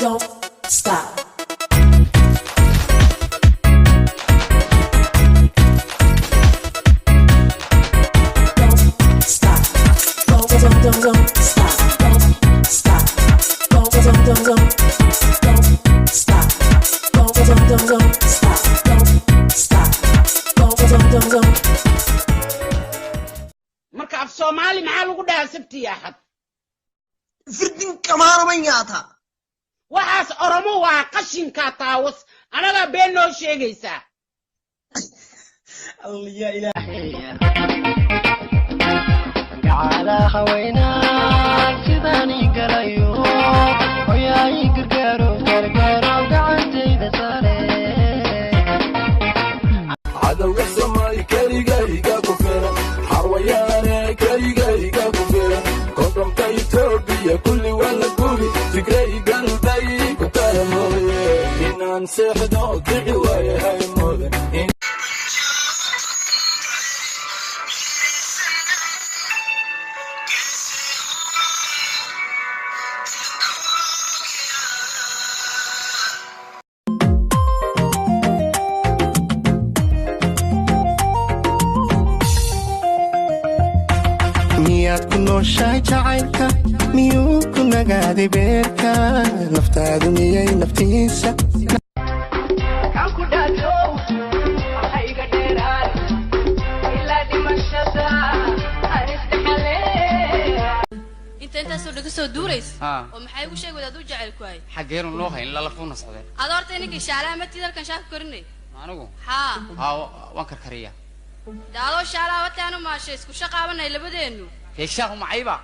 don't stop. Don't stop. Don't stop. Don't stop. Don't stop. Don't stop. Don't. marka af Soomaali maxaa lagu dhahaa sabti axad firdin kamaana ma yaata waxaas oromo waa qashinka taawus anaga been noo sheegaysaa Allah ya ilaahay على خوينا كذاني قليو وياي قرقرو قعدتي ذا صاري عدو السماي كريقا كفيرا حرويانا كريقا كفيرا قدرم كيتوبيا كل ولا قولي تقري قلبي كتايا موية إنا نسيحدو دعوايا هاي موية miyaad ku nooshahay jacaylka miyuu ku nagaaday beerka naftaadu miyay naftiisa كان كداتو هايغا ديران إلا دي مشتا هايستحالي انت soo dhaga soo duurays oo maxay ugu sheegay wadaad u jacayl ku hay xageeru loo hayn la lafuuna socday aad horta inagii shaalaha ma tidalkan shaaf korinay anigu ha waan karkariya daalo shaalaha wataanu maashay isku shaqaabanay labadeenu heeshahu macayba